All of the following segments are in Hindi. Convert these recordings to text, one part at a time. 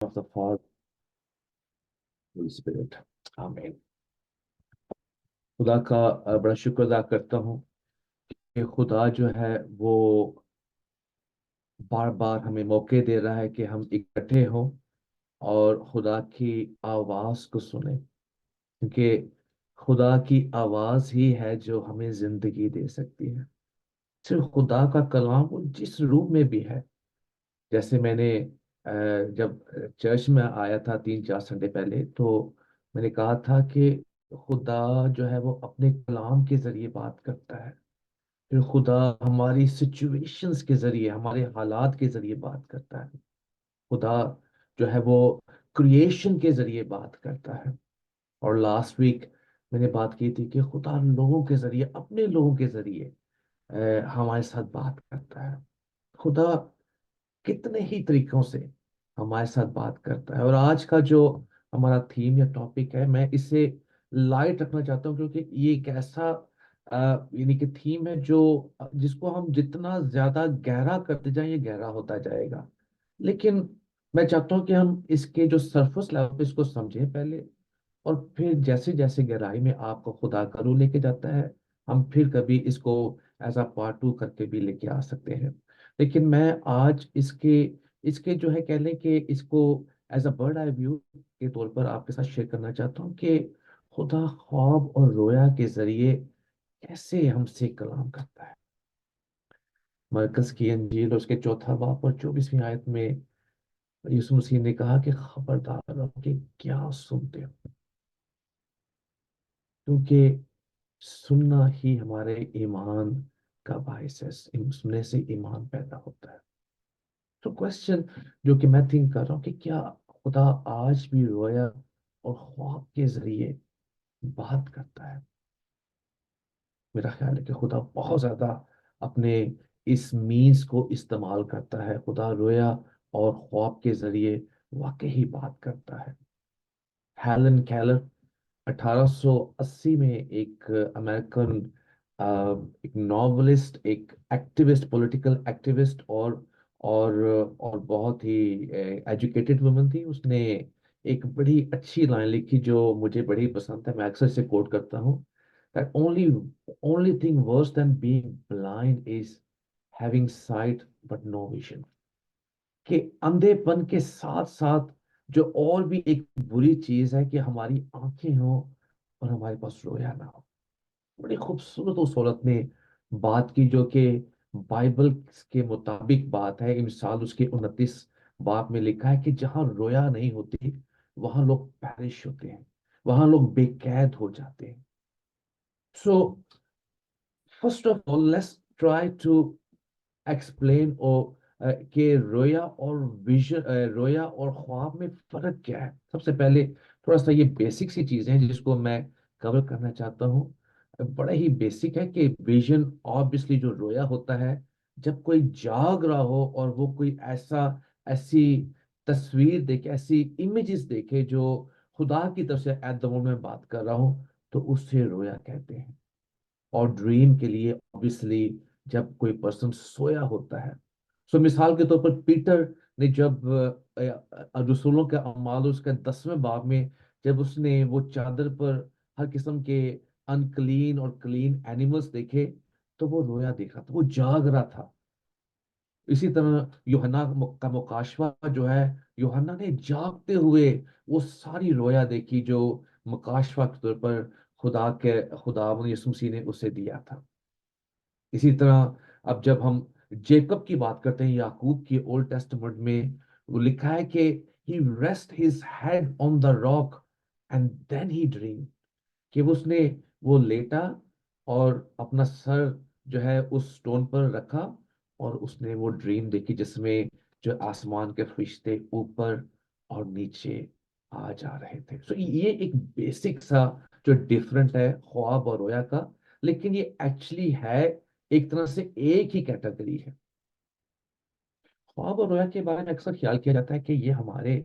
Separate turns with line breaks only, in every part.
of the Father, Holy Spirit. आमीन। खुदा का बड़ा शुक्र अदा करता हूँ कि खुदा जो है वो बार बार हमें मौके दे रहा है कि हम इकट्ठे हों और खुदा की आवाज को सुने, क्योंकि खुदा की आवाज ही है जो हमें जिंदगी दे सकती है। सिर्फ खुदा का कलाम वो जिस रूप में भी है। जैसे मैंने जब चर्च में आया था 3-4 संडे पहले, तो मैंने कहा था कि खुदा जो है वो अपने कलाम के जरिए बात करता है। फिर खुदा हमारी सिचुएशंस के जरिए, हमारे हालात के जरिए बात करता है। खुदा जो है वो क्रिएशन के जरिए बात करता है। और लास्ट वीक मैंने बात की थी कि खुदा लोगों के जरिए, अपने लोगों के जरिए हमारे साथ बात करता है। खुदा कितने ही तरीकों से हमारे साथ बात करता है। और आज का जो हमारा थीम या टॉपिक है, मैं इसे लाइट रखना चाहता हूँ, क्योंकि ये एक ऐसा यानी कि थीम है जो जिसको हम जितना ज्यादा गहरा करते जाएं ये गहरा होता जाएगा। लेकिन मैं चाहता हूँ कि हम इसके जो सरफेस लेवल पे इसको समझें पहले, और फिर जैसे जैसे गहराई में आपको खुदा का रूह लेके जाता है, हम फिर कभी इसको एज अ पार्ट 2 करके भी लेके आ सकते हैं। लेकिन मैं आज इसके इसके जो है कह लें कि इसको as a bird eye view के तौर पर आपके साथ शेयर करना चाहता हूँ कि खुदा ख्वाब और रोया के जरिए कैसे हमसे कलाम करता है। मरकस की अंजील और उसके 4 बाब और 24वीं आयत में यीशु मसीह ने कहा कि खबरदार रहो कि क्या सुनते हो, क्योंकि सुनना ही हमारे ईमान का बायस है। सुनने से ईमान पैदा होता है। तो क्वेश्चन जो कि मैं थिंक कर रहा हूँ कि क्या खुदा आज भी रोया और ख्वाब के जरिए बात करता है? मेरा ख्याल है कि खुदा बहुत ज्यादा अपने इस मीन्स को इस्तेमाल करता है। खुदा रोया और ख्वाब के जरिए वाकई ही बात करता है। हेलन केलर 1880 में एक अमेरिकन एक नॉवलिस्ट, एक एक्टिविस्ट, पॉलिटिकल एक्टिविस्ट और बहुत ही एजुकेटेड वुमन थी। उसने एक बड़ी अच्छी लाइन लिखी जो मुझे बड़ी पसंद है। मैं अक्सर से कोट करता हूँ, that only thing worse than being blind is having sight but no vision। कि अंधेपन के साथ साथ जो और भी एक बुरी चीज है कि हमारी आंखें हों और हमारे पास रोया ना हो। बड़ी खूबसूरत उस औरत ने बात की, जो कि बाइबल के मुताबिक बात है। मिसाल उसके 29 बाब में लिखा है कि जहां रोया नहीं होती वहां लोग पैरिश होते हैं, वहां लोग बेकैद हो जाते हैं। So first of all let's try to explain और कि रोया और विजन, रोया और ख्वाब में फर्क क्या है। सबसे पहले थोड़ा सा ये बेसिक सी चीजें हैं जिसको मैं कवर करना चाहता हूँ। बड़ा ही बेसिक है कि विजन ऑब्वियसली जो रोया होता है जब कोई जाग रहा हो और वो कोई ऐसी तस्वीर देखे, ऐसी इमेजेस देखे जो खुदा की तरफ से एट द मोमेंट में बात कर रहा हूँ, तो उससे रोया कहते हैं। और ड्रीम के लिए ऑब्वियसली जब कोई पर्सन सोया होता है। सो मिसाल के तौर पर पीटर ने जब रसूलों के अमाल उसके 10वें बाब में जब उसने वो चादर पर हर किस्म के अनक्लीन और क्लीन एनिमल्स देखे, तो वो रोया देख रहा था, वो जाग रहा था। इसी तरह यूहन्ना का मुकाशवा जो है, यूहन्ना ने जागते हुए वो सारी रोया देखी जो मुकाशवा के तौर पर खुदा यीशु मसीह ने उसे दिया था। इसी तरह अब जब हम जेकब की बात करते हैं, याकूब की ओल्ड टेस्टमेंट में वो लिखा है कि he rest his head on the rock and then he dream, कि उसने वो लेटा और अपना सर जो है उस स्टोन पर रखा और उसने वो ड्रीम देखी जिसमें जो आसमान के फरिश्ते ऊपर और नीचे आ जा रहे थे। सो ये एक बेसिक सा जो डिफरेंट है ख्वाब और रोया का, लेकिन ये एक्चुअली है एक तरह से एक ही कैटेगरी है। ख्वाब और रोया के बारे में अक्सर ख्याल किया जाता है कि ये हमारे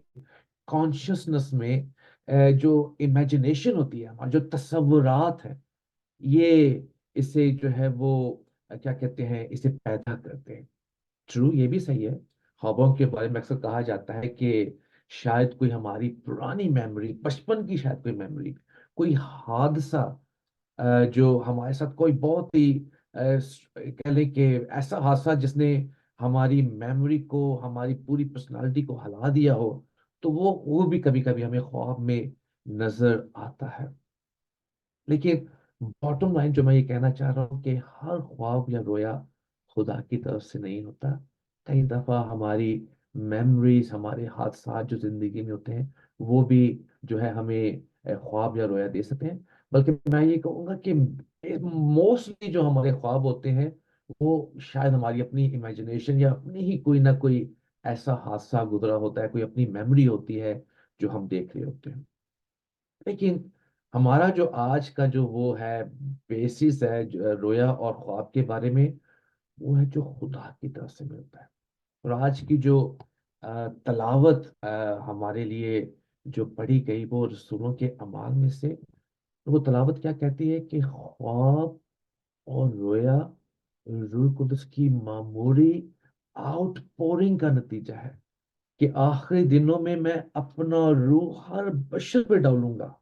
कॉन्शियसनेस में जो इमेजिनेशन होती है, हमारे जो तस्वुरात है, ये इसे जो है वो क्या कहते हैं, इसे पैदा करते हैं। ट्रू, ये भी सही है। ख्वाबों के बारे में अक्सर कहा जाता है कि शायद कोई हमारी पुरानी मेमोरी, बचपन की शायद कोई मेमोरी, कोई हादसा जो हमारे साथ कोई बहुत ही कह लें कि ऐसा हादसा जिसने हमारी मेमोरी को, हमारी पूरी पर्सनालिटी को हिला दिया हो, तो वो भी कभी कभी हमें ख्वाब में नजर आता है। लेकिन बॉटम लाइन जो मैं ये कहना चाह रहा हूँ कि हर ख्वाब या रोया खुदा की तरफ से नहीं होता। कई दफा हमारी मेमोरीज, हमारे हादसा जो जिंदगी में होते हैं, वो भी जो है हमें ख्वाब या रोया दे सकते हैं। बल्कि मैं ये कहूँगा कि मोस्टली जो हमारे ख्वाब होते हैं, वो शायद हमारी अपनी इमेजिनेशन या अपनी ही कोई ना कोई ऐसा हादसा गुजरा होता है, कोई अपनी मेमोरी होती है जो हम देख रहे होते हैं। लेकिन हमारा जो आज का जो वो है बेसिस है रोया और ख्वाब के बारे में, वो है जो खुदा की तरफ से मिलता है। और आज की जो तलावत हमारे लिए जो पढ़ी गई वो रसूलों के अमाल में से, तो वो तलावत क्या कहती है कि ख्वाब और रोया रूह कुदस की मामूरी आउटपोरिंग का नतीजा है कि आखिरी दिनों में मैं अपना रूह हर बशर पे डालूंगा।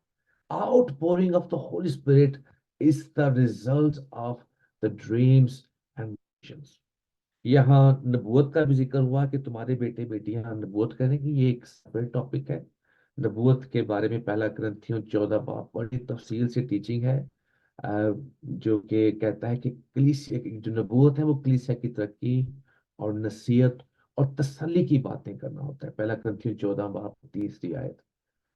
Outpouring of the Holy Spirit is the result of the dreams and visions. यहाँ नबूवत का भी जिक्र हुआ कि तुम्हारे बेटे बेटियां नबूवत करेंगी, ये एक सेपरेट टॉपिक है। नबूवत के बारे में पहला ग्रंथियों 14 बाब बड़ी तफसील से टीचिंग है, जो कि कहता है कि कलीसिया की जो नबूवत है वो कलीसिया की तरक्की और नसीहत और तसल्ली की बातें करना होता है। पहला ग्रंथियों 14 बाब 30 आयत।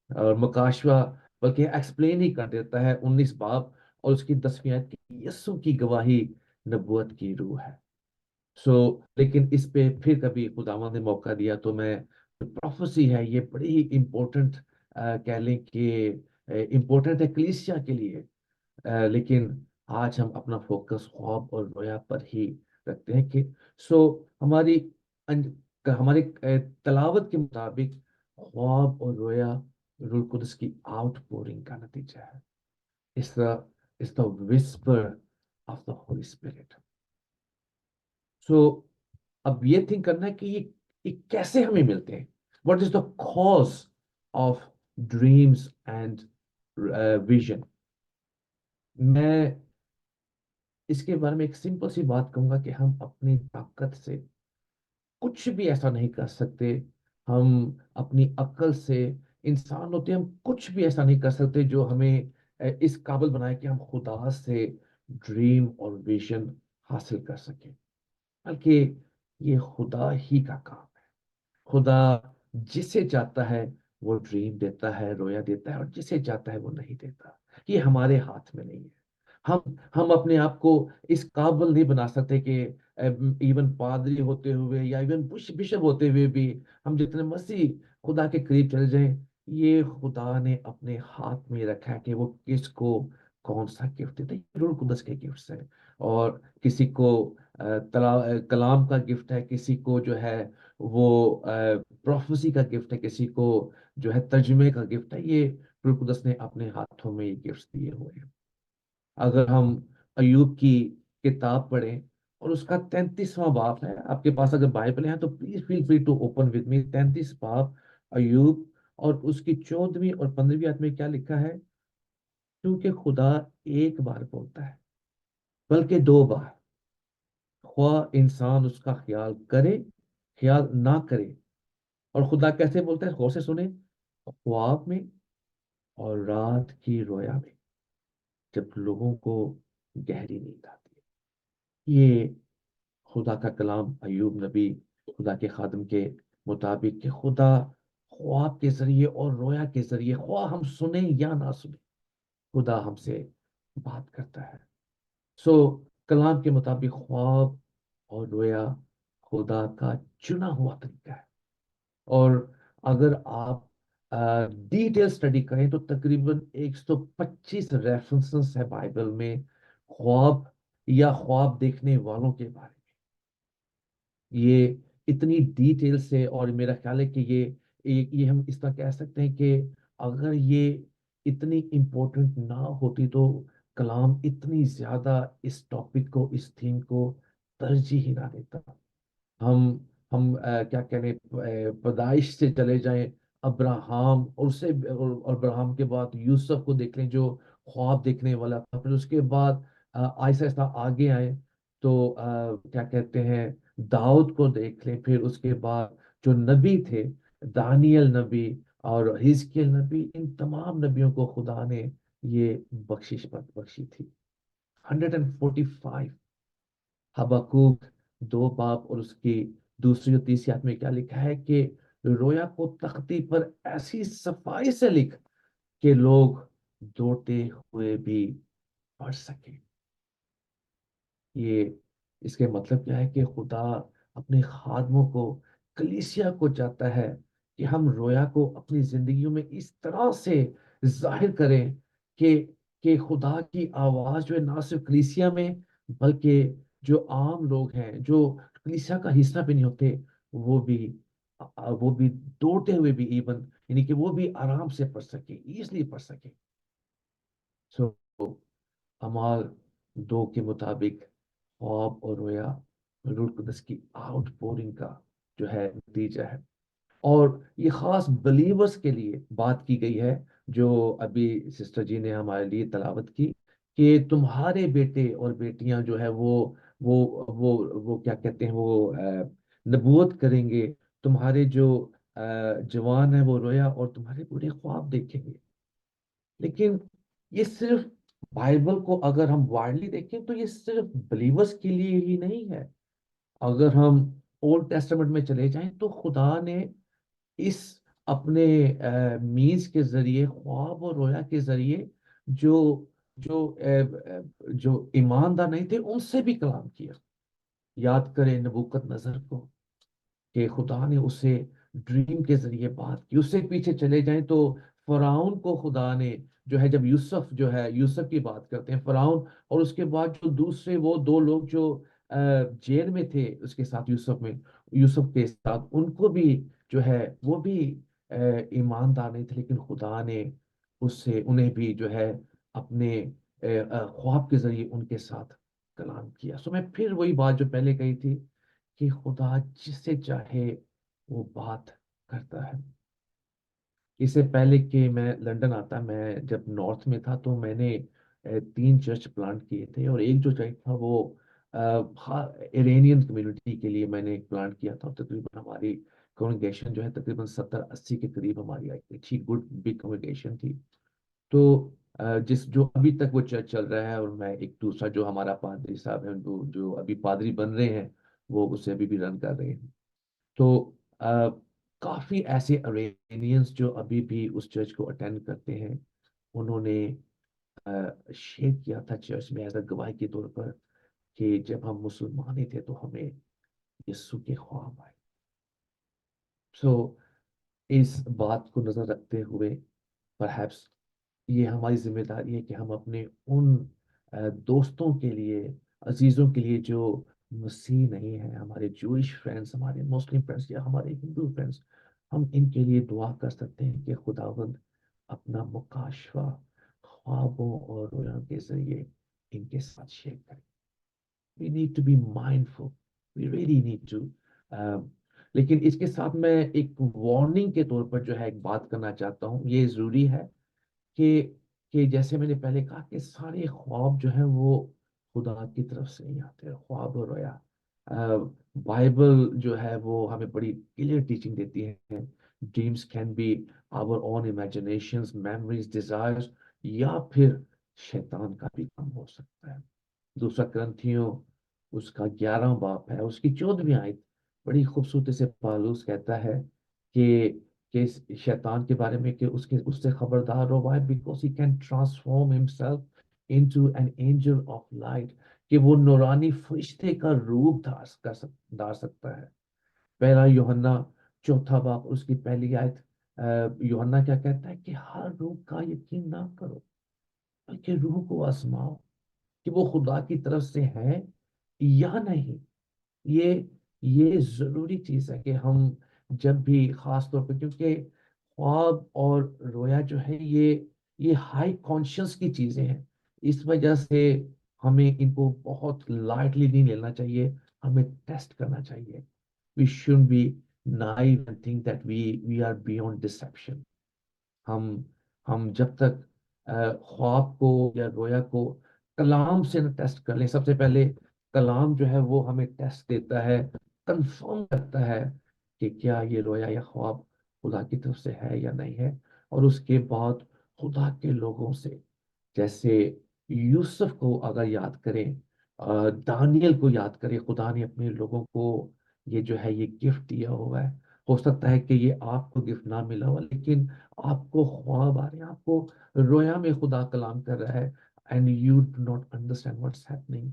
और मकाशवा बल्कि एक्सप्लेन ही कर देता है 19 बाब और उसकी 10वीं आयत की यीशु की गवाही नबूवत की रूह है। लेकिन इस पे फिर कभी खुदावंद ने मौका दिया तो मैं, प्रोफेसी है ये बड़ी ही इम्पोर्टेंट, कह लें कि इम्पोर्टेंट है कलीसिया के लिए। लेकिन आज हम अपना फोकस ख्वाब और रोया पर ही रखते हैं कि सो हमारी हमारी तलावत के मुताबिक ख्वाब और रोया रूह कुदस की आउटपोरिंग का नतीजा है। इस is the whisper of the Holy Spirit. So अब ये थिंक करना है कि ये कैसे हमें मिलते हैं। What is the cause of dreams and vision. मैं इसके बारे में एक सिंपल सी बात कहूंगा कि हम अपनी ताकत से कुछ भी ऐसा नहीं कर सकते। हम अपनी अक्ल से, इंसान होते हैं, हम कुछ भी ऐसा नहीं कर सकते जो हमें इस काबिल बनाए कि हम खुदा से ड्रीम और विजन हासिल कर सकें। बल्कि ये खुदा ही का काम है। खुदा जिसे चाहता है वो ड्रीम देता है, रोया देता है, और जिसे चाहता है वो नहीं देता। ये हमारे हाथ में नहीं है। हम अपने आप को इस काबिल नहीं बना सकते कि इवन पादरी होते हुए या इवन बिशप होते हुए भी हम जितने मसीह खुदा के करीब चले जाएं। ये खुदा ने अपने हाथ में रखा है कि वो किसको कौन सा गिफ्ट देता है। ये रूह कुदस के गिफ्ट्स हैं। और किसी को कलाम का गिफ्ट है, किसी को जो है वो प्रोफेसी का गिफ्ट है, किसी को जो है तर्जुमे का गिफ्ट है। ये रूह कुदस ने अपने हाथों में ये गिफ्ट्स दिए हुए हैं। अगर हम अयूब की किताब पढ़ें और उसका 33वां बाब है, आपके पास अगर बाइबल है तो please feel free to open with me 33 बाब अयूब। और उसकी 14वीं और 15वीं आयत में क्या लिखा है? क्योंकि खुदा एक बार बोलता है, बल्कि 2 बार, ख्वाह इंसान उसका ख्याल करे ख्याल ना करे। और खुदा कैसे बोलता है? गौर से सुने, ख्वाब में और रात की रोया में, जब लोगों को गहरी नींद आती है। ये खुदा का कलाम अयूब नबी, खुदा के खादम के मुताबिक कि खुदा ख्वाब के जरिए और रोया के जरिए, ख्वाह हम सुने या ना सुने, खुदा हमसे बात करता है। सो कलाम के मुताबिक ख्वाब और रोया खुदा का चुना हुआ तरीका है। और अगर आप डिटेल स्टडी करें तो तकरीबन 125 रेफरेंसेस है बाइबल में ख्वाब या ख्वाब देखने वालों के बारे में। ये इतनी डिटेल से, और मेरा ख्याल है कि ये हम इस तरह कह सकते हैं कि अगर ये इतनी इम्पोर्टेंट ना होती तो कलाम इतनी ज्यादा इस टॉपिक को, इस थीम को तरजीह ही ना देता। हम क्या कहने, पैदाइश से चले जाएं, अब्राहम, और उससे और अब्राहम के बाद यूसुफ को देख लें जो ख्वाब देखने वाला था। फिर उसके बाद आहिस्ता आहिस्ता आगे आए तो क्या कहते हैं, दाऊद को देख लें। फिर उसके बाद जो नबी थे, दानियल नबी और हिजकिय्याह नबी, इन तमाम नबियों को खुदा ने ये बख्शिश बख्शी थी। 145। हबक्कूक 2 बाब और उसकी दूसरी और तीसरी आयत में क्या लिखा है कि रोया को तख्ती पर ऐसी सफाई से लिख कि लोग दौड़ते हुए भी पढ़ सके। ये इसके मतलब क्या है कि खुदा अपने खादमों को, कलीसिया को चाहता है कि हम रोया को अपनी जिंदगियों में इस तरह से जाहिर करें कि खुदा की आवाज जो है ना सिर्फ कलीसिया में, बल्कि जो आम लोग हैं जो कलीसिया का हिस्सा भी नहीं होते, वो भी वो भी दौड़ते हुए भी, इवन यानी कि वो भी आराम से पढ़ सके, इजली पढ़ सके। सो अमाल 2 के मुताबिक ख्वाब और रोया रूह कुदस की आउटपोरिंग का जो है नतीजा है। और ये खास बिलीवर्स के लिए बात की गई है, जो अभी सिस्टर जी ने हमारे लिए तलावत की, कि तुम्हारे बेटे और बेटियां जो है वो क्या कहते हैं, वो नबूवत करेंगे। तुम्हारे जो जवान है वो रोया और तुम्हारे बुरे ख्वाब देखेंगे। लेकिन ये सिर्फ बाइबल को अगर हम वाइडली देखें तो ये सिर्फ बिलीवर्स के लिए ही नहीं है। अगर हम ओल्ड टेस्टामेंट में चले जाएं तो खुदा ने इस अपने मीज के जरिए, ख्वाब और रोया के जरिए जो जो जो ईमानदार नहीं थे उनसे भी कलाम किया। याद करें नबूकत नजर को, कि खुदा ने उसे ड्रीम के जरिए बात की। उससे पीछे चले जाएं तो फराउन को खुदा ने जो है, जब यूसुफ जो है, यूसुफ की बात करते हैं फराउन, और उसके बाद जो दूसरे वो 2 लोग जो जेल में थे उसके साथ, यूसुफ के साथ, उनको भी जो है वो भी ईमानदार नहीं थे, लेकिन खुदा ने उससे उन्हें भी जो है अपने ख्वाब के जरिए उनके साथ कलाम किया। सो मैं फिर वही बात जो पहले कही थी कि खुदा जिससे चाहे वो बात करता है। इससे पहले कि मैं लंदन आता, मैं जब नॉर्थ में था तो मैंने 3 चर्च प्लांट किए थे, और एक जो चर्च था वो इरेनियन कम्युनिटी के लिए मैंने प्लांट किया था। तकरीबन हमारी कॉन्ग्रेगेशन जो है तकरीबन 70-80 के करीब हमारी आई, अच्छी गुड बिग कॉन्ग्रेगेशन थी। तो जिस जो अभी तक वो चर्च चल रहा है, और मैं एक दूसरा जो हमारा पादरी साहब है, जो जो अभी पादरी बन रहे हैं, वो उसे अभी भी रन कर रहे हैं। तो अ, काफी ऐसे अरेनियंस जो अभी भी उस चर्च को अटेंड करते हैं, उन्होंने शेयर किया था चर्च में एज अ गवाही के तौर पर कि जब हम मुसलमान ही थे तो हमें यीशु के ख्वाब आए। सो इस बात को नजर रखते हुए परहैप्स ये हमारी जिम्मेदारी है कि हम अपने उन दोस्तों के लिए, अजीजों के लिए जो मसीह नहीं है, हमारे जूइश फ्रेंड्स, हमारे मुस्लिम फ्रेंड्स या हमारे हिंदू फ्रेंड्स, हम इनके लिए दुआ कर सकते हैं कि खुदावंद अपना मुकाशवा ख्वाबों और रोया के जरिए इनके साथ शेयर करें। We need to be mindful, we really need to. लेकिन इसके साथ मैं एक वार्निंग के तौर पर जो है एक बात करना चाहता हूँ। ये जरूरी है कि जैसे मैंने पहले कहा कि सारे ख्वाब जो है वो खुदा की तरफ से नहीं आते। ख्वाब और रोया, बाइबल जो है वो हमें बड़ी क्लियर टीचिंग देती है। Dreams can be our own imaginations, memories, desires, या फिर शैतान का भी काम हो सकता है। दूसरा ग्रंथियों उसका 11वां बाब है, उसकी 14वीं आयत बड़ी खूबसूरती से पौलुस कहता है कि इस शैतान के बारे में कि उसके उससे खबरदार रहो। Why? Because he can transform himself into an angel of light, कि वो नूरानी फरिश्ते का रूप धार सकता है। पहला यूहन्ना 4 बाब उसकी पहली आयत, यूहन्ना क्या कहता है कि हर रूह का यकीन ना करो, बल्कि रूह को आजमाओ कि वो खुदा की तरफ से है या नहीं। ये जरूरी चीज है कि हम जब भी, खास तौर पे क्योंकि ख्वाब और रोया जो है ये हाई कॉन्शियस की चीजें हैं, इस वजह से हमें इनको बहुत लाइटली नहीं लेना चाहिए, हमें टेस्ट करना चाहिए। We should be naive and think that we are beyond deception. हम हम जब तक ख्वाब को या रोया को कलाम से न टेस्ट कर लें। सबसे पहले कलाम जो है वो हमें टेस्ट देता है, कंफर्म करता है कि क्या ये रोया या ख्वाब खुदा की तरफ से है या नहीं है। और उसके बाद खुदा के लोगों से, जैसे यूसुफ को अगर याद करें, दानियल को याद करें, खुदा ने अपने लोगों को ये जो है ये गिफ्ट दिया हुआ है। हो सकता है कि ये आपको गिफ्ट ना मिला हुआ, लेकिन आपको ख्वाब आ रहे हैं, आपको रोया में खुदा कलाम कर रहा है, and you do not understand what's happening.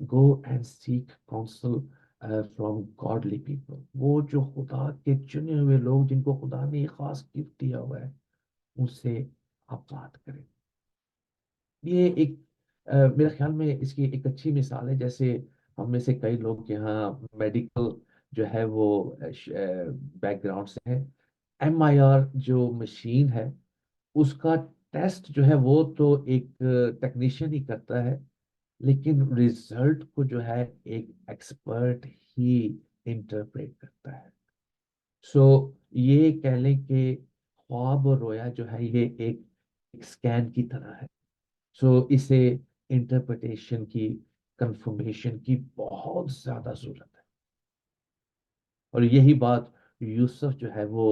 Go and seek council from godly people. वो जो खुदा के चुने हुए लोग, जिनको खुदा ने एक खास गिफ्ट दिया हुआ है, उनसे आप बात करें। ये एक मेरे ख्याल में इसकी एक अच्छी मिसाल है। जैसे हम में से कई लोग यहाँ मेडिकल जो है वो बैकग्राउंड से है। MIR जो मशीन है, उसका टेस्ट जो है वो तो एक टेक्नीशियन ही करता है, लेकिन रिजल्ट को जो है एक एक्सपर्ट ही इंटरप्रेट करता है। सो ये कह लें कि ख्वाब और रोया जो है ये एक स्कैन की तरह है। सो इसे इंटरप्रिटेशन की, कंफर्मेशन की बहुत ज्यादा जरूरत है। और यही बात यूसुफ जो है वो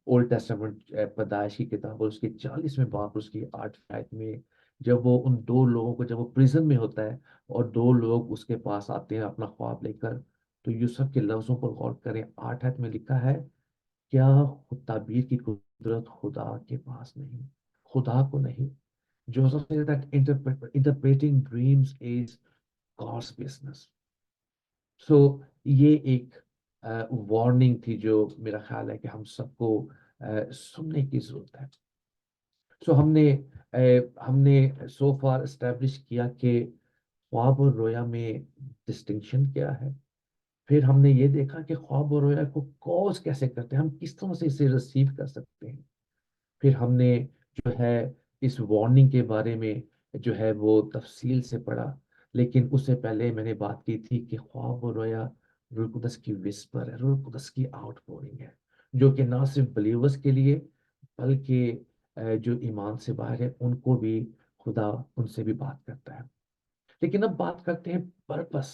ओल्ड टेस्टामेंट पैदाइश की किताब और उसके 40वें बाब उसकी 8वीं आयत में, जब वो उन दो लोगों को, जब वो प्रिजन में होता है और दो लोग उसके पास आते हैं अपना ख्वाब लेकर, तो यूसुफ के लफ्जों पर गौर करें। 8 आयत में लिखा है, क्या ताबीर की कुदरत खुदा के पास नहीं, खुदा को नहीं। Joseph says that interpreting dreams is God's business. So ये एक वार्निंग थी जो मेरा ख्याल है कि हम सबको सुनने की जरूरत है। सो हमने सो फार एस्टेब्लिश किया कि ख्वाब और रोया में डिस्टिंक्शन क्या है। फिर हमने ये देखा कि ख्वाब और रोया को कॉज कैसे करते हैं, हम किस तरह से इसे रिसीव कर सकते हैं। फिर हमने जो है इस वार्निंग के बारे में जो है वो तफसील से पढ़ा। लेकिन उससे पहले मैंने बात की थी कि ख्वाब और रोया रूह कुदस की विस्पर है, रूह कुदस की आउटपोरिंग है, जो कि ना सिर्फ बलीवर्स के लिए बल्कि जो ईमान से बाहर है उनको भी खुदा उनसे भी बात करता है। लेकिन अब बात करते हैं purpose.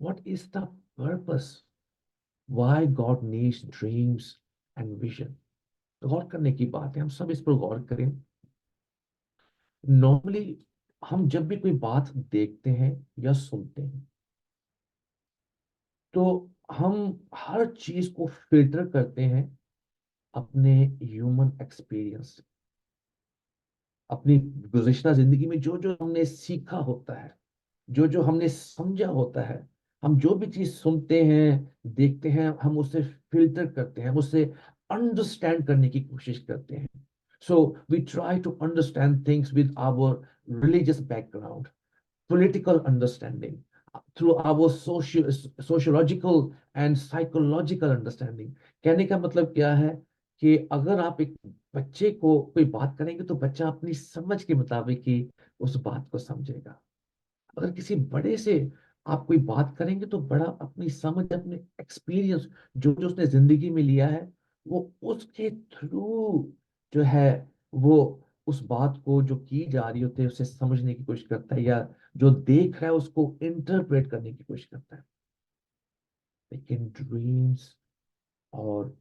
What is the purpose, why God needs dreams and vision. गौर करने की बात है, हम सब इस पर गौर करें। नॉर्मली हम जब भी कोई बात देखते हैं या सुनते हैं, तो हम हर चीज को फिल्टर करते हैं अपने ह्यूमन एक्सपीरियंस से। अपनी गुज़िश्ता जिंदगी में जो जो हमने सीखा होता है, जो जो हमने समझा होता है, हम जो भी चीज सुनते हैं, देखते हैं, हम उसे फिल्टर करते हैं, हम उसे अंडरस्टैंड करने की कोशिश करते हैं। So we try to understand things with our religious background, political understanding, through our sociological and psychological understanding। कहने का मतलब क्या है कि अगर आप एक बच्चे को कोई बात करेंगे तो बच्चा अपनी समझ के मुताबिक ही उस बात को समझेगा। अगर किसी बड़े से आप कोई बात करेंगे तो बड़ा अपनी समझ, अपने एक्सपीरियंस, जो जो उसने जिंदगी में लिया है, वो उसके थ्रू जो है वो उस बात को जो की जा रही होती है उसे समझने की कोशिश करता है, या जो देख रहा है उसको इंटरप्रेट करने की कोशिश करता है। लेकिन ड्रीम्स और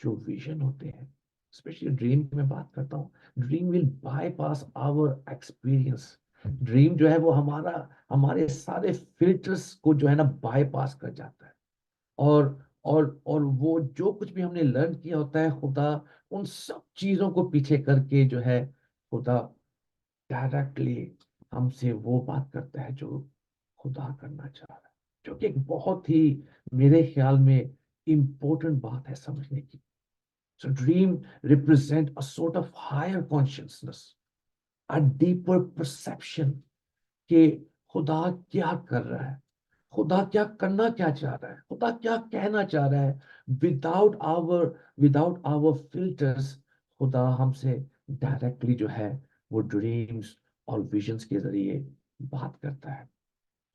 जो विजन होते हैं, स्पेशली ड्रीम की मैं बात करता हूँ, dream will bypass our experience. Dream जो है वो हमारे सारे फिल्टर्स को जो है ना बाईपास कर जाता है। और और वो जो कुछ भी हमने लर्न किया होता है, खुदा उन सब चीजों को पीछे करके जो है खुदा डायरेक्टली हमसे वो बात करता है जो खुदा करना चाह रहा है, जो कि एक बहुत ही मेरे ख्याल में इम्पोर्टेंट बात है समझने की। So dream represent a sort of higher consciousness, a deeper perception कि खुदा क्या कर रहा है, खुदा क्या करना क्या चाह रहा है, खुदा क्या कहना चाह रहा है। विदाउट आवर फिल्टर्स खुदा हमसे डायरेक्टली जो है वो ड्रीम्स और विजन्स के जरिए बात करता है।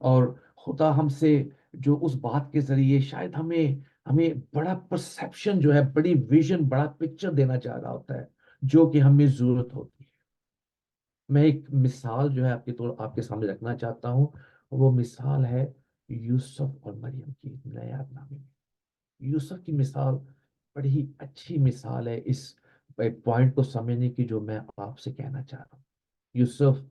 और खुदा हमसे जो उस बात के जरिए शायद हमें हमें बड़ा परसेप्शन जो है, बड़ी विजन, बड़ा पिक्चर देना चाह रहा होता है, जो कि हमें जरूरत होती है। मैं एक मिसाल जो है आपके सामने रखना चाहता हूँ। वो मिसाल है यूसुफ और मरियम की नया नामी में। यूसुफ की मिसाल बड़ी ही अच्छी मिसाल है इस पॉइंट को समझने की जो मैं आपसे कहना चाह रहा हूँ। यूसुफ,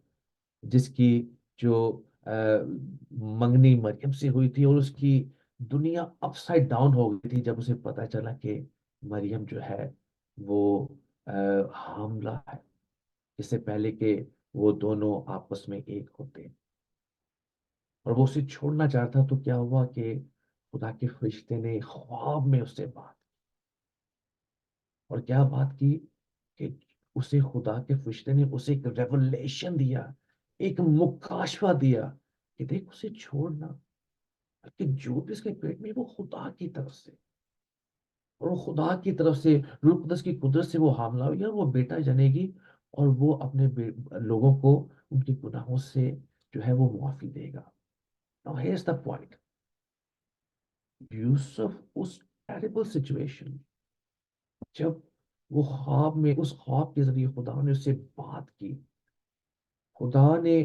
जिसकी जो अ, मंगनी मरियम से हुई थी, और उसकी दुनिया अपसाइड डाउन हो गई थी जब उसे पता चला कि मरियम जो है वो अ, हामला है, इससे पहले कि वो दोनों आपस में एक होते। और वो उसे छोड़ना चाहता, तो क्या हुआ कि खुदा के फरिश्ते ने ख्वाब में उससे बात, और क्या बात की कि उसे खुदा के फरिश्ते ने उसे एक रेवलेशन दिया, एक मुकाशवा दिया कि देख, उसे छोड़ना, बल्कि जो भी इसके पेट में, वो खुदा की तरफ से, और वो खुदा की तरफ से रूह कुदस की कुदरत से वो हामला हुई, और वो बेटा जनेगी, और वो अपने लोगों को उनके गुनाहों से जो है वो मुआफी देगा। Now here is the point. Yusuf उस टेरिबल सिचुएशन, जब वो ख्वाब में, उस ख्वाब के जरिए खुदा ने उससे बात की, खुदा ने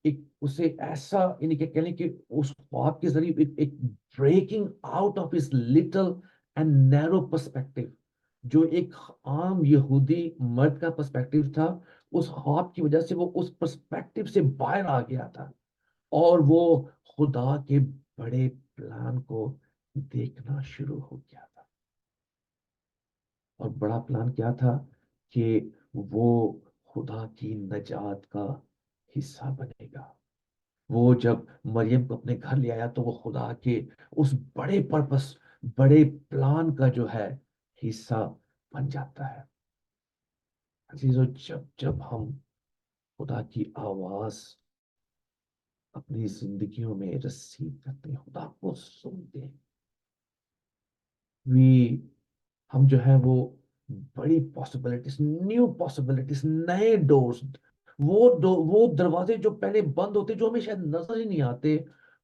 एक उसे ऐसा, यानी कि कह लें कि उस ख्वाब के जरिए एक breaking out of his little and narrow perspective, जो एक आम यहूदी मर्द का पर्सपेक्टिव था, उस ख्वाब की वजह से वो उस पर्सपेक्टिव से बाहर आ गया था, और वो खुदा के बड़े प्लान को देखना शुरू हो गया था। और बड़ा प्लान क्या था कि वो खुदा की नजात का हिस्सा बनेगा। वो जब मरियम को अपने घर ले आया, तो वो खुदा के उस बड़े पर्पस, बड़े प्लान का जो है हिस्सा बन जाता है। अजीजों, जब जब हम खुदा की आवाज अपनी जिंदगियों में रिसीव करते हैं, खुदा को सुनते हैं, वी हम जो है वो बड़ी पॉसिबिलिटीज, न्यू पॉसिबिलिटीज, नए डोर्स, वो दरवाजे जो पहले बंद होते, जो हमें शायद नजर ही नहीं आते,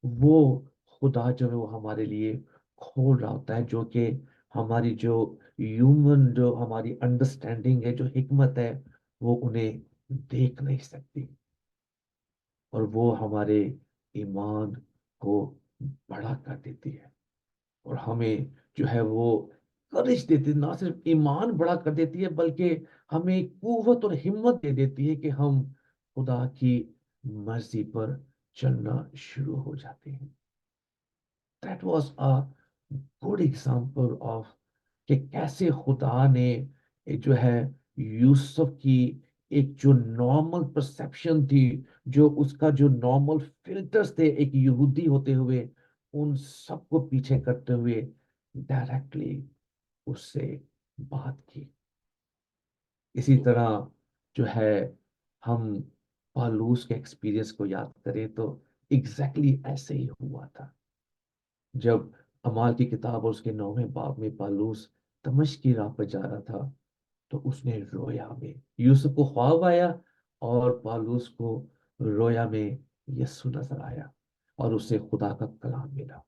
वो खुदा जो है वो हमारे लिए खोल रहा होता है, जो कि हमारी जो ह्यूमन, जो हमारी अंडरस्टैंडिंग है, जो हिकमत है, वो उन्हें देख नहीं सकती। और वो हमारे ईमान को बड़ा कर देती है, और हमें जो है वो करिश देती है, ना सिर्फ ईमान बड़ा कर देती है, बल्कि हमें कुव्वत और हिम्मत दे देती है कि हम खुदा की मर्जी पर चलना शुरू हो जाते हैं। That was a good example of कि कैसे खुदा ने जो है यूसुफ की एक जो नॉर्मल परसेप्शन थी, जो उसका जो नॉर्मल फिल्टर्स थे एक यहूदी होते हुए, उन सबको पीछे करते हुए डायरेक्टली उससे बात की। इसी तरह जो है, हम पालूस के एक्सपीरियंस को याद करें तो एग्जैक्टली ऐसे ही हुआ था। जब अमाल की किताब और उसके 9वें बाब में पालूस दमिश्क की राह पर जा रहा था, तो उसने रोया में, यूसुफ को ख्वाब आया, और पालूस को रोया में यस्सु नजर आया, और उसे खुदा का कलाम मिला।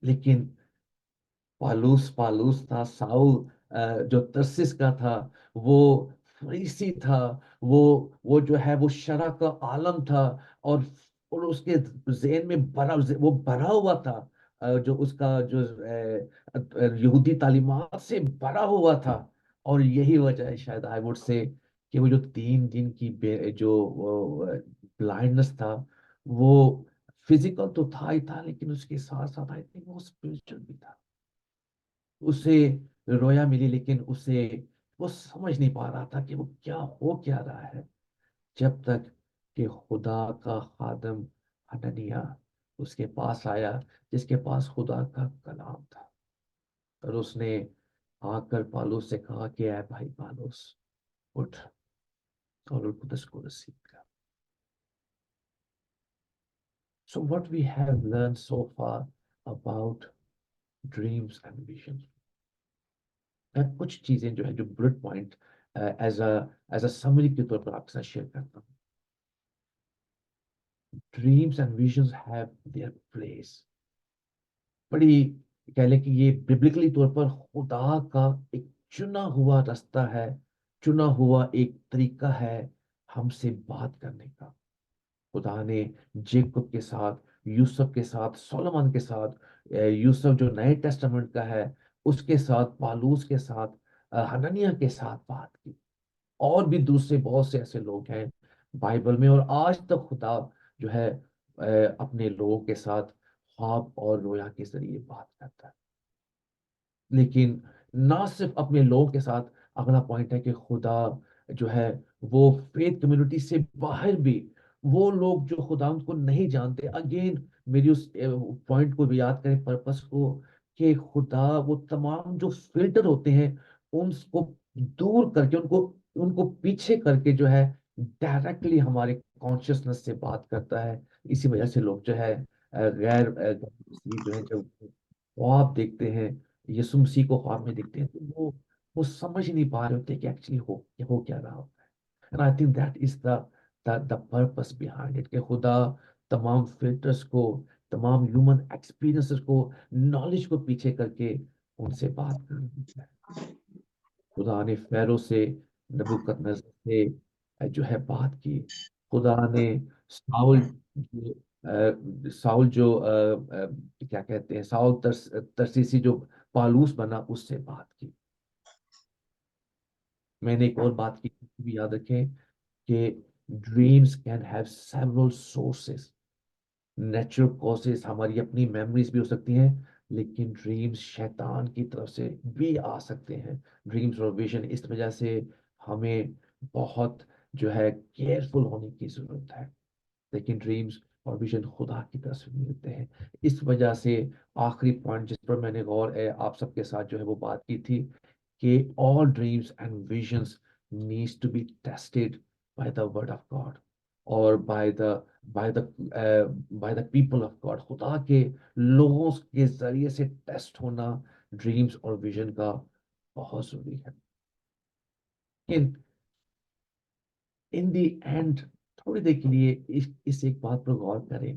लेकिन पालूस पालूस था, साउल जो तरसिस का था, वो फरीसी था, वो वो जो है वो शरा का आलम था, और और उसके ज़हन में वो भरा हुआ था, जो उसका जो यहूदी तालीमात से भरा हुआ था। और यही वजह है शायद, आई वुड से, कि वो जो 3 दिन की जो ब्लाइंडनेस था, वो फिजिकल तो था ही था, लेकिन उसके साथ साथ आई थिंक वो स्पिरिचुअल भी था। उसे रोया मिली, लेकिन उसे वो समझ नहीं पा रहा था कि वो क्या हो क्या रहा है, जब तक कि खुदा का खादम हननिया उसके पास आया, जिसके पास खुदा का कलाम था। और उसने आकर पालूस से कहा कि ऐ भाई पालूस, उठ और रूह कुदस को रिसीव कर। So what we have learned so far about dreams and visions, कुछ चीजें जो है, जो bullet point as a summary के तौर पर आपके साथ शेयर करता हूँ। Dreams and visions have their place, बड़ी, कह लें कि ये बिब्लिकली तौर पर खुदा का एक चुना हुआ रास्ता है, चुना हुआ एक तरीका है हमसे बात करने का। खुदा ने जेकब के साथ, यूसुफ के साथ, सोलोमन के साथ, यूसुफ जो नए टेस्टामेंट का है उसके साथ, पालूस के साथ, हनन्याह के साथ बात की। और भी दूसरे बहुत से ऐसे लोग हैं बाइबल में, और आज तक खुदा जो है अपने लोगों के साथ ख्वाब और रोया के जरिए बात करता है। लेकिन ना सिर्फ अपने लोगों के साथ, अगला पॉइंट है कि खुदा जो है वो फेथ कम्युनिटी से बाहर भी, वो लोग जो खुदा को नहीं जानते, अगेन मेरी उस पॉइंट को भी याद करें, पर्पस को, कि खुदा वो तमाम जो फिल्टर होते हैं उनको दूर करके, उनको उनको पीछे करके जो है डायरेक्टली हमारे कॉन्शियसनेस से बात करता है। इसी वजह से लोग जो है जो है जब ख्वाब देखते हैं, यीशु मसीह को ख्वाब में देखते हैं, तो वो समझ ही नहीं पा रहे होते कि एक्चुअली हो क्या रहा होता है। And I think that is the purpose behind it, कि खुदा तमाम फिल्टर्स को, तमाम ह्यूमन एक्सपीरियंसेस को, नॉलेज को पीछे करके उनसे बात करनी है। खुदा ने फैरो से, नबूकदनेस्सर से जो है बात की। खुदा ने साउल साउल जो क्या कहते हैं, साउल तरसीसी जो पालूस बना, उससे बात की। मैंने एक और बात की, भी याद रखें कि dreams can have several sources, natural causes, हमारी अपनी मेमोरीज भी हो सकती हैं, लेकिन ड्रीम्स शैतान की तरफ से भी आ सकते हैं। ड्रीम्स और विजन, इस वजह से हमें बहुत जो है केयरफुल होने की जरूरत है। लेकिन ड्रीम्स और विजन खुदा की तरफ से मिलते हैं। इस वजह से आखिरी पॉइंट जिस पर मैंने गौर आप सबके साथ जो है वो बात की थी, कि all dreams and visions needs to be tested by the word of God, और by the by the people of God. खुदा के लोगों के जरिए से टेस्ट होना ड्रीम्स और विजन का बहुत जरूरी है। इन इन दी एंड, थोड़ी देर के लिए इस एक बात पर गौर करें।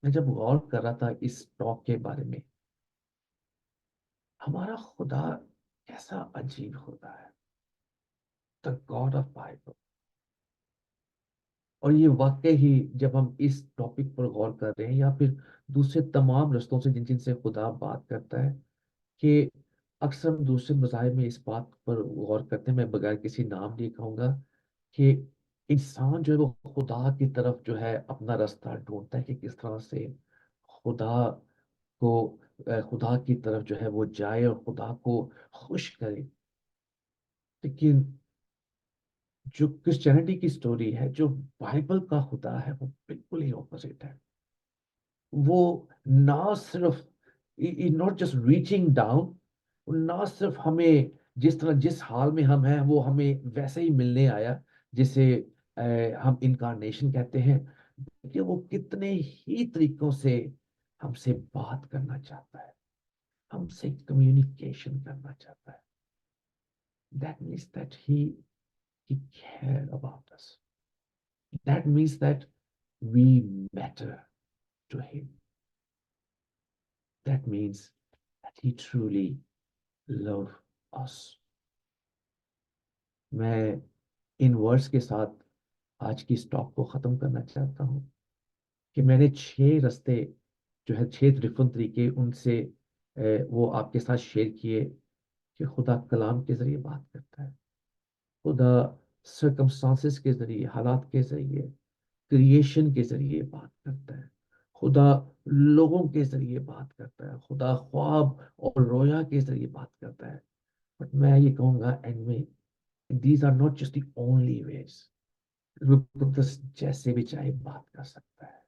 मैं जब गौर कर रहा था इस टॉक के बारे में, हमारा खुदा कैसा अजीब होता है, द गॉड ऑफ बाइबल। और ये वाकई ही, जब हम इस टॉपिक पर गौर कर रहे हैं, या फिर दूसरे तमाम रस्तों से जिन जिन से खुदा बात करता है, कि अक्सर हम दूसरे मज़ाहिब में इस बात पर गौर करते हैं, मैं बगैर किसी नाम नहीं कहूंगा, कि इंसान जो है वो खुदा की तरफ जो है अपना रास्ता ढूंढता है, कि किस तरह से खुदा को खुदा की तरफ जो है वो जाए और खुदा को खुश करे। लेकिन जो क्रिश्चियनिटी की स्टोरी है, जो बाइबल का खुदा है, वो बिल्कुल ही ऑपोजिट है। वो ना सिर्फ, नॉट जस्ट रीचिंग डाउन, ना सिर्फ हमें जिस तरह, जिस हाल में हम हैं वो हमें वैसे ही मिलने आया, जिसे हम इनकारनेशन कहते हैं, कि वो कितने ही तरीकों से हमसे बात करना चाहता है, हमसे कम्युनिकेशन करना चाहता है। That means that he cared about us. That means that we matter to him. That means that he truly love us. मैं इन वर्ड्स के साथ आज की स्टॉक को ख़त्म करना चाहता हूँ, कि मैंने 6 रास्ते जो है, 6 डिफरेंट तरीके उनसे वो आपके साथ शेयर किए, कि खुदा कलाम के ज़रिए बात करता है, खुदा सर्कमस्टांसेस के ज़रिए, हालात के ज़रिए, क्रिएशन के ज़रिए बात करता है, खुदा लोगों के ज़रिए बात करता है, खुदा ख्वाब और रोया के ज़रिए बात करता है। बट मैं ये कहूँगा एंड में, these are not just the only ways. रुतुस जैसे भी चाहे बात कर सकता है,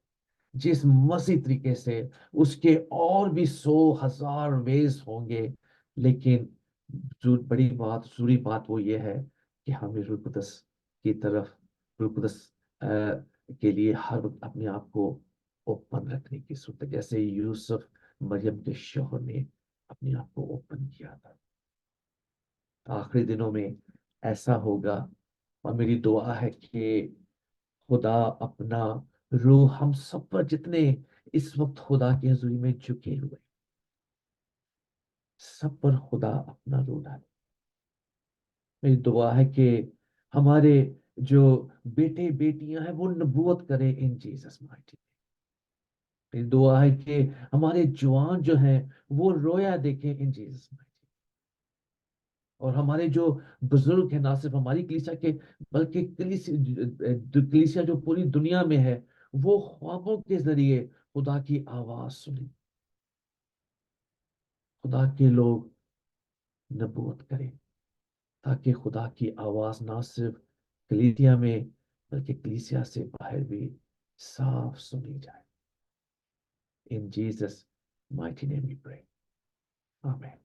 जिस मसीह तरीके से, उसके और भी 100,000 वेज होंगे। लेकिन जो बड़ी बात, जरूरी बात वो ये है कि हमें रूह कुदस की तरफ, रूह कुदस के लिए हर वक्त अपने आप को ओपन रखने की जरूरत है, जैसे यूसुफ मरियम के शौहर ने अपने आप को ओपन किया था। आखिरी दिनों में ऐसा होगा, और मेरी दुआ है कि खुदा अपना रूह हम सब पर, जितने इस वक्त खुदा की हजूरी में झुके हुए, सब पर खुदा अपना रू डाले। मेरी दुआ है कि हमारे जो बेटे बेटियां हैं वो नबूवत करें इन जीसस माइटी। मेरी दुआ है कि हमारे जवान जो हैं वो रोया देखें इन जीसस माइटी। और हमारे जो बुजुर्ग हैं, ना सिर्फ हमारी कलीसिया के बल्कि कलीसिया जो पूरी दुनिया में है, वो ख्वाबों के जरिए खुदा की आवाज सुने। खुदा के लोग नबूवत करें ताकि खुदा की आवाज ना सिर्फ कलीसिया में बल्कि कलीसिया से बाहर भी साफ सुनी जाए। In Jesus mighty name we pray, आमीन।